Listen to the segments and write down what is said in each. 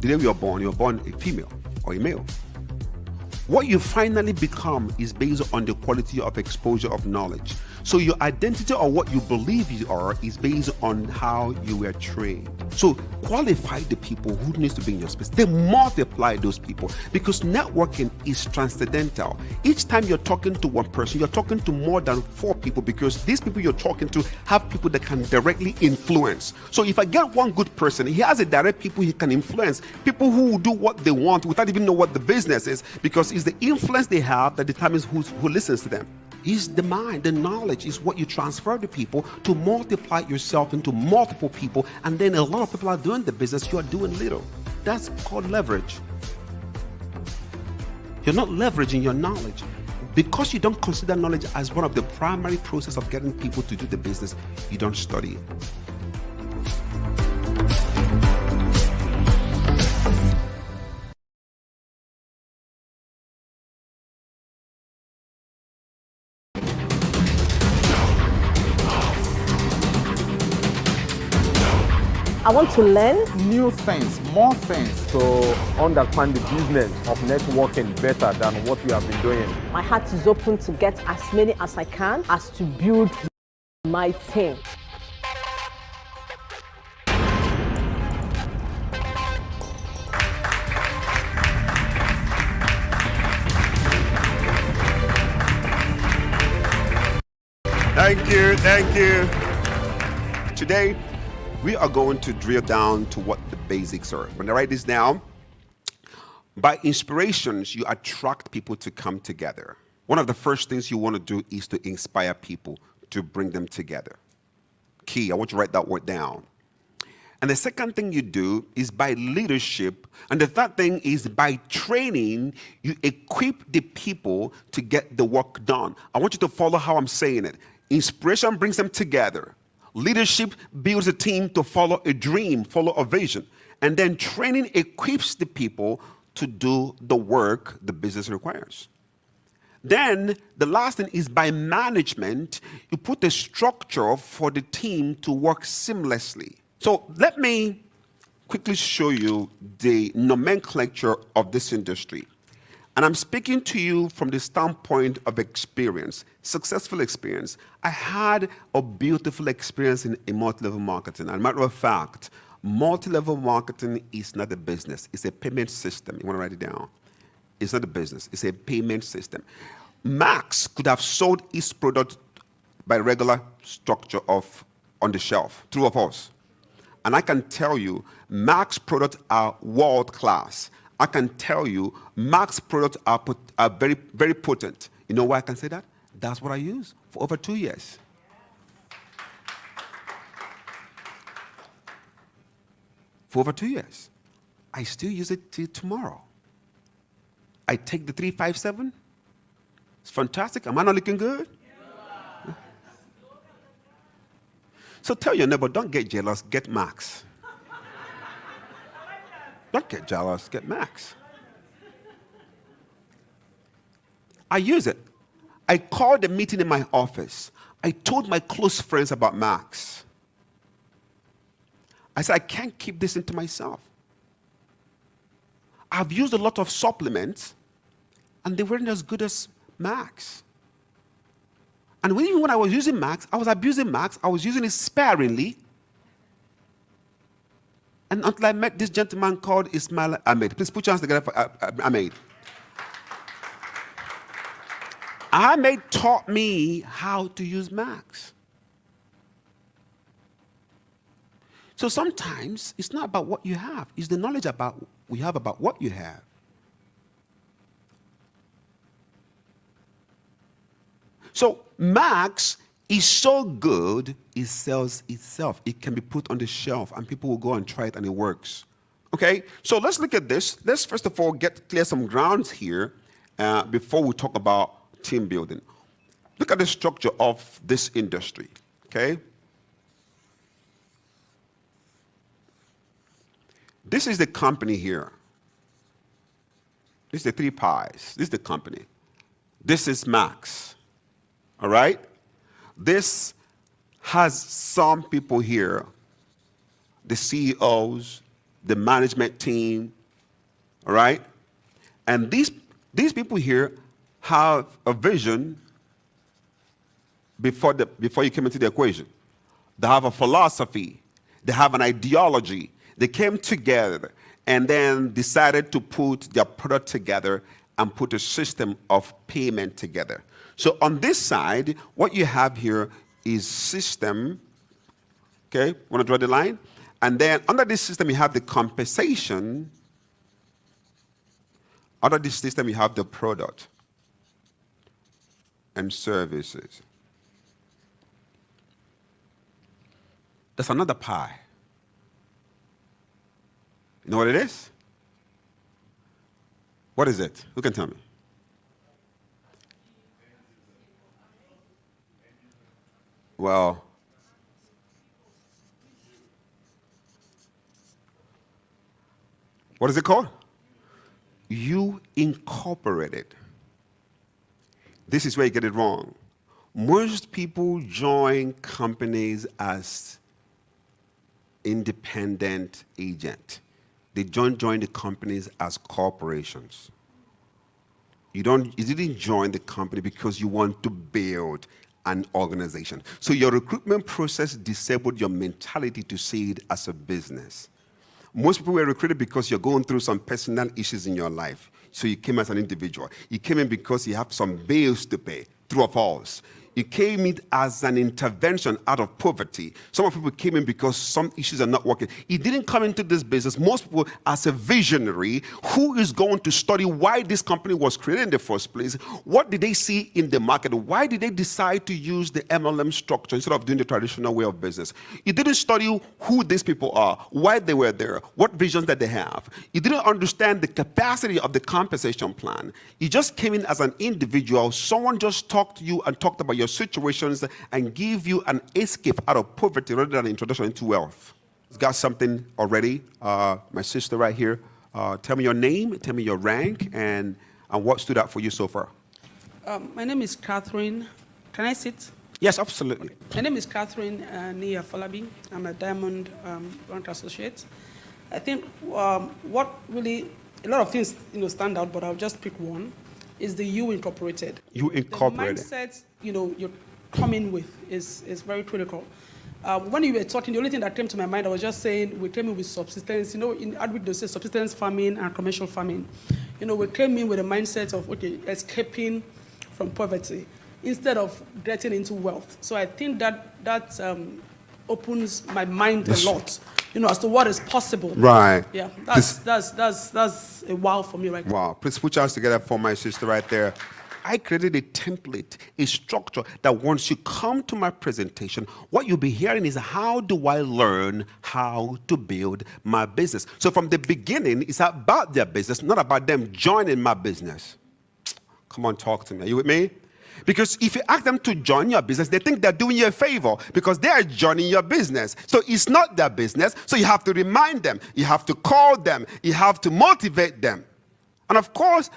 the day you're born a female or a male. What you finally become is based on the quality of exposure of knowledge. So your identity or what you believe you are is based on how you were trained. So qualify the people who needs to be in your space. They multiply those people because networking is transcendental. Each time you're talking to one person, you're talking to more than 4 people because these people you're talking to have people that can directly influence. So if I get one good person, he has a direct people he can influence, people who will do what they want without even know what the business is, because it's the influence they have that determines who listens to them. Is the mind, the knowledge is what you transfer to people to multiply yourself into multiple people, and then a lot of people are doing the business, you are doing little. That's called leverage. You're not leveraging your knowledge. Because you don't consider knowledge as one of the primary process of getting people to do the business, you don't study it. I want to learn new things, more things to understand the business of networking better than what we have been doing. My heart is open to get as many as I can as to build my team. Thank you. Today, we are going to drill down to what the basics are. When I write this down, by inspirations, you attract people to come together. One of the first things you want to do is to inspire people to bring them together. Key, I want you to write that word down. And the second thing you do is by leadership. And the third thing is by training, you equip the people to get the work done. I want you to follow how I'm saying it. Inspiration brings them together. Leadership builds a team to follow a dream, follow a vision. And then training equips the people to do the work the business requires. Then the last thing is by management, you put a structure for the team to work seamlessly. So let me quickly show you the nomenclature of this industry. And I'm speaking to you from the standpoint of experience, successful experience. I had a beautiful experience in multi-level marketing. As a matter of fact, multi-level marketing is not a business. It's a payment system. You want to write it down? It's not a business. It's a payment system. Max could have sold his product by regular structure of on the shelf, true of us. And I can tell you, Max products are world class. I can tell you, Max products are very, very potent. You know why I can say that? That's what I use for over 2 years. For over 2 years. I still use it till tomorrow. I take the 357. It's fantastic. Am I not looking good? Yeah. So tell your neighbor, don't get jealous, get Max. Don't get jealous, get Max. I use it. I called a meeting in my office. I told my close friends about Max. I said, I can't keep this into myself. I've used a lot of supplements, and they weren't as good as Max. And even when I was using Max, I was abusing Max. I was using it sparingly. And until I met this gentleman called Ismail Ahmed. Please put your hands together for Ahmed. Ahmed taught me how to use Max. So sometimes it's not about what you have. It's the knowledge we have about what you have. So Max is so good, it sells itself. It can be put on the shelf and people will go and try it and it works. Okay, so let's look at this. Let's first of all clear some grounds here before we talk about team building. Look at the structure of this industry, okay? This is the company here. This is the 3 pies. This is the company. This is Max, all right? This has some people here, the CEOs, the management team, All right? And these people here have a vision before you came into the equation. They have a philosophy. They have an ideology. They came together and then decided to put their product together and put a system of payment together. So on this side, what you have here is system. Okay, want to draw the line? And then under this system, you have the compensation. Under this system, you have the product and services. That's another pie. You know what it is? What is it? Who can tell me? Well, what is it called? You incorporated. This is where you get it wrong. Most people join companies as independent agent. They don't join the companies as corporations. You didn't join the company because you want to build an organization. So your recruitment process disabled your mentality to see it as a business. Most people were recruited because you're going through some personal issues in your life. So you came as an individual. You came in because you have some bills to pay, true or false. You came in as an intervention out of poverty. Some people came in because some issues are not working. He didn't come into this business, most people, as a visionary who is going to study why this company was created in the first place. What did they see in the market? Why did they decide to use the MLM structure instead of doing the traditional way of business? You didn't study who these people are, why they were there, what visions that they have. You didn't understand the capacity of the compensation plan. You just came in as an individual. Someone just talked to you and talked about your situations and give you an escape out of poverty rather than an introduction into wealth. It's got something already. My sister right here. Tell me your name, tell me your rank, and what stood out for you so far. My name is Catherine. Can I sit? Yes, absolutely. My name is Catherine Nia Falabi. I'm a Diamond Grant Associate. I think what really, a lot of things stand out, but I'll just pick one, is the you incorporated. You incorporated. The mindset you're coming with is very critical. When you were talking, the only thing that came to my mind, I was just saying we came in with subsistence. In Adwik they say subsistence farming and commercial farming. We came in with a mindset of escaping from poverty instead of getting into wealth. So I think that opens my mind a lot. As to what is possible. Right. Yeah, that's a wow for me right now. Wow. Please put your hands together for my sister right there. I created a template, a structure that once you come to my presentation, what you'll be hearing is how do I learn how to build my business? So from the beginning, it's about their business, not about them joining my business. Come on, talk to me. Are you with me? Because if you ask them to join your business, they think they're doing you a favor because they are joining your business. So it's not their business. So you have to remind them. You have to call them. You have to motivate them. And of course,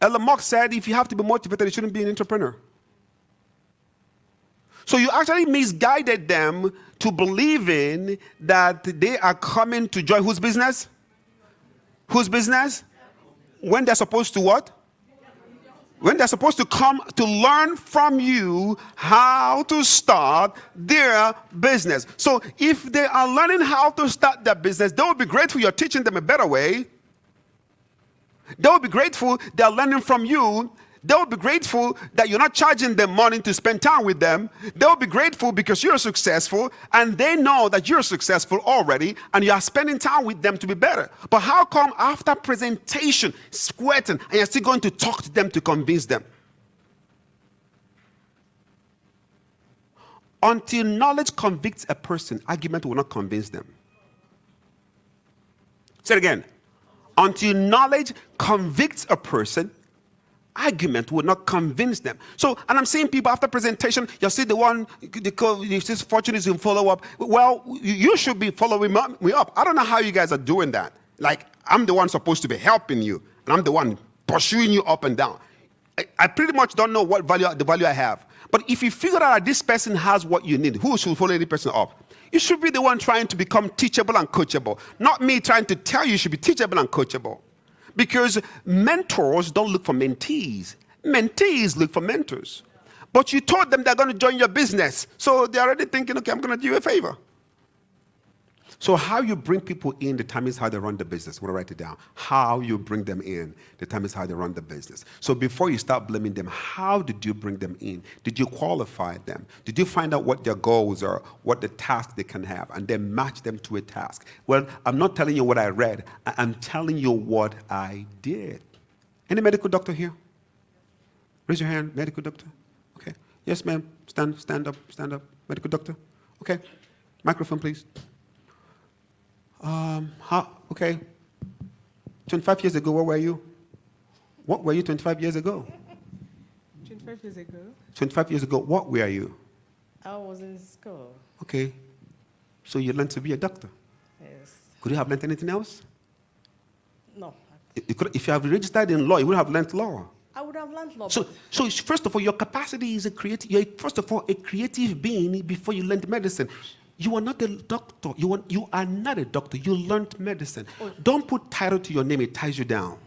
Elon Musk said if you have to be motivated, you shouldn't be an entrepreneur. So you actually misguided them to believing that they are coming to join whose business? Whose business? When they're supposed to what? When they're supposed to come to learn from you how to start their business. So if they are learning how to start their business, they will be grateful you're teaching them a better way. They will be grateful they're learning from you. They will be grateful that you're not charging them money to spend time with them. They will be grateful because you're successful and they know that you're successful already and you are spending time with them to be better. But how come after presentation, sweating, and you're still going to talk to them to convince them? Until knowledge convicts a person, argument will not convince them. Say it again. Until knowledge convicts a person, argument will not convince them. So, and I'm seeing people after presentation, you see the one, this fortune is in follow-up. Well, you should be following me up. I don't know how you guys are doing that. Like, I'm the one supposed to be helping you, and I'm the one pursuing you up and down. I pretty much don't know what the value I have. But if you figure out that this person has what you need, who should follow any person up? You should be the one trying to become teachable and coachable, not me trying to tell you should be teachable and coachable. Because mentors don't look for mentees. Mentees look for mentors. But you told them they're going to join your business. So they're already thinking, okay, I'm going to do you a favor. So how you bring people in determines how they run the business. I'm going to write it down. How you bring them in determines how they run the business. So before you start blaming them, how did you bring them in? Did you qualify them? Did you find out what their goals are, what the task they can have, and then match them to a task? Well, I'm not telling you what I read. I'm telling you what I did. Any medical doctor here? Raise your hand, medical doctor. Okay. Yes, ma'am. Stand up. Medical doctor. Okay. Microphone, please. Okay. 25 years ago, where were you? What were you 25 years ago? 25 years ago? 25 years ago, what were you? I was in school. Okay. So you learned to be a doctor? Yes. Could you have learned anything else? No. If you have registered in law, you would have learned law. I would have learned law. So first of all, your capacity is you're first of all a creative being before you learned medicine. You are not a doctor. You are not a doctor. You learned medicine. Don't put title to your name. It ties you down.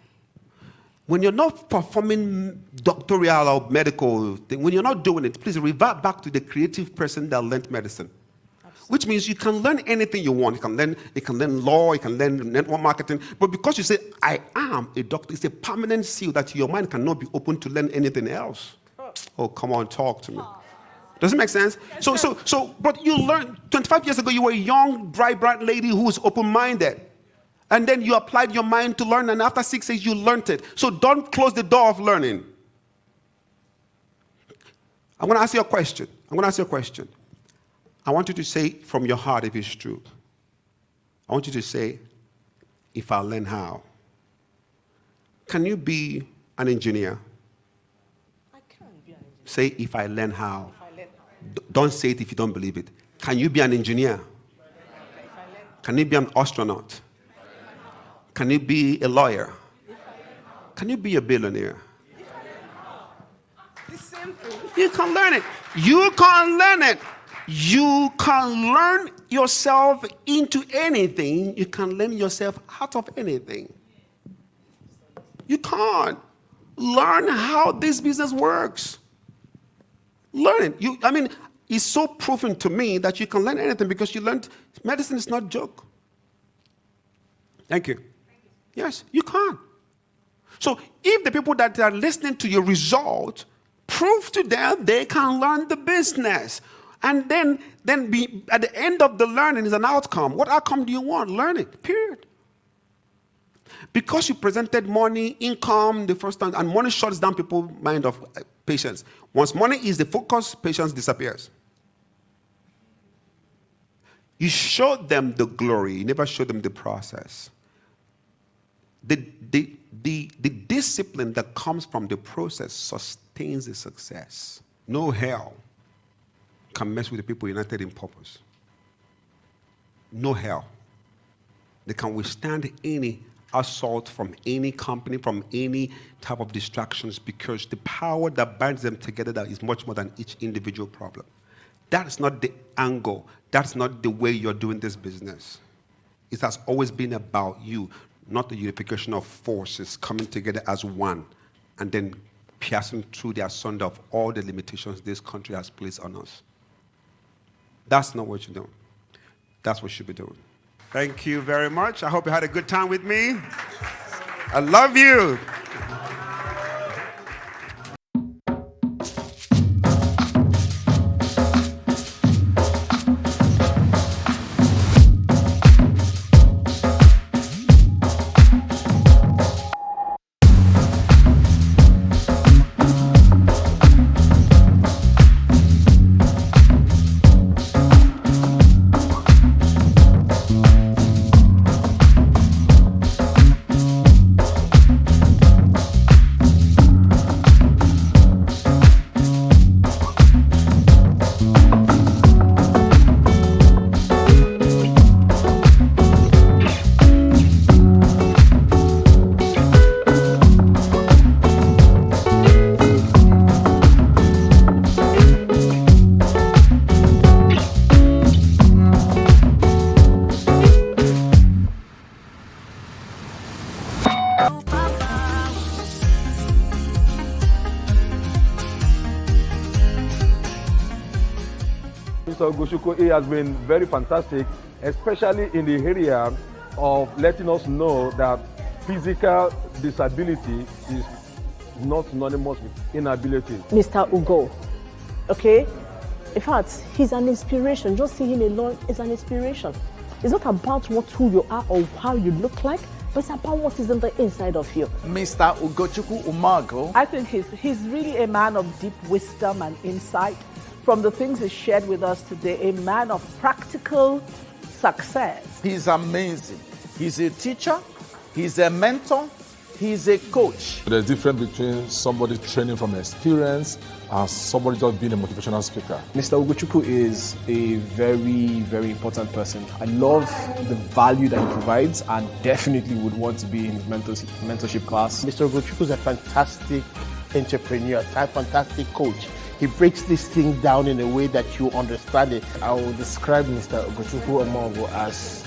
When you're not performing doctoral or medical thing, when you're not doing it, please revert back to the creative person that learned medicine. Absolutely. Which means you can learn anything you want. You can learn law, you can learn network marketing. But because you say, I am a doctor, it's a permanent seal that your mind cannot be open to learn anything else. Oh, come on, talk to me. Does it make sense? But you learned, 25 years ago, you were a young, bright lady who was open-minded. And then you applied your mind to learn, and after 6 years, you learned it. So don't close the door of learning. I'm going to ask you a question. I want you to say from your heart if it's true. I want you to say, if I learn how. Can you be an engineer? I can be an engineer. Say, if I learn how. Don't say it if you don't believe it. Can you be an engineer? Can you be an astronaut? Can you be a lawyer? Can you be a billionaire? The same thing. You can learn it. You can learn it. You can learn yourself into anything. You can learn yourself out of anything. You can't. Learn how this business works. Learn it. It's so proven to me that you can learn anything because you learned medicine is not a joke. Thank you. Yes, you can. So if the people that are listening to your result prove to them they can learn the business, and then be at the end of the learning is an outcome. What outcome do you want? Learn it, period. Because you presented money, income the first time, and money shuts down people's mind of patience. Once money is the focus, patience disappears. You showed them the glory, you never showed them the process. The discipline that comes from the process sustains the success. No hell can mess with the people united in purpose. No hell. They can withstand any assault from any company, from any type of distractions, because the power that binds them together that is much more than each individual problem. That's not the angle. That's not the way you're doing this business. It has always been about you, not the unification of forces coming together as one and then piercing through the asunder of all the limitations this country has placed on us. That's not what you're doing. That's what you should be doing. Thank you very much. I hope you had a good time with me. I love you. Mr. Ugochukwu, he has been very fantastic, especially in the area of letting us know that physical disability is not synonymous with inability. Mr. Ugo, okay? In fact, he's an inspiration. Just seeing him alone is an inspiration. It's not about who you are or how you look like, but it's about what is on the inside of you. Mr. Ugochukwu Omeogu. I think he's really a man of deep wisdom and insight. From the things he shared with us today, a man of practical success. He's amazing. He's a teacher, he's a mentor, he's a coach. There's a difference between somebody training from experience and somebody just being a motivational speaker. Mr. Ugochukwu is a very, very important person. I love the value that he provides and definitely would want to be in his mentorship class. Mr. Ugochukwu is a fantastic entrepreneur, a fantastic coach. He breaks this thing down in a way that you understand it. I will describe Mr. Ugochukwu Omeogu as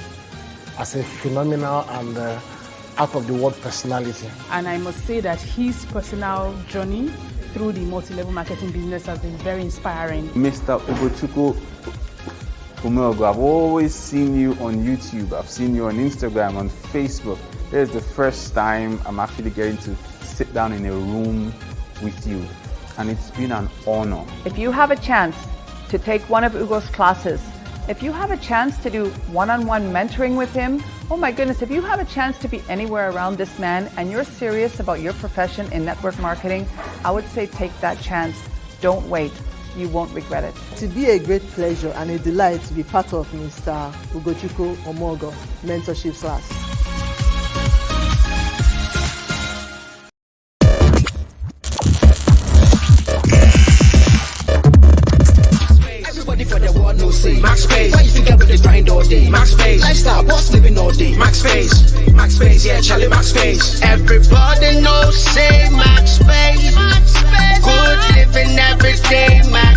a phenomenal and out-of-the-world personality. And I must say that his personal journey through the multi-level marketing business has been very inspiring. Mr. Ugochukwu Omeogu, I've always seen you on YouTube, I've seen you on Instagram, on Facebook. This is the first time I'm actually getting to sit down in a room with you, and it's been an honor. If you have a chance to take one of Ugo's classes, if you have a chance to do one-on-one mentoring with him, oh my goodness, if you have a chance to be anywhere around this man and you're serious about your profession in network marketing, I would say take that chance. Don't wait. You won't regret it. To be a great pleasure and a delight to be part of Mr. Ugochukwu Omeogu mentorship class. For the world no say Max Space, why you think everybody's grind all day? Max Space, lifestyle, boss living all day. Max Space, yeah, Charlie Max Space. Everybody knows say Max Space, good living every day, Max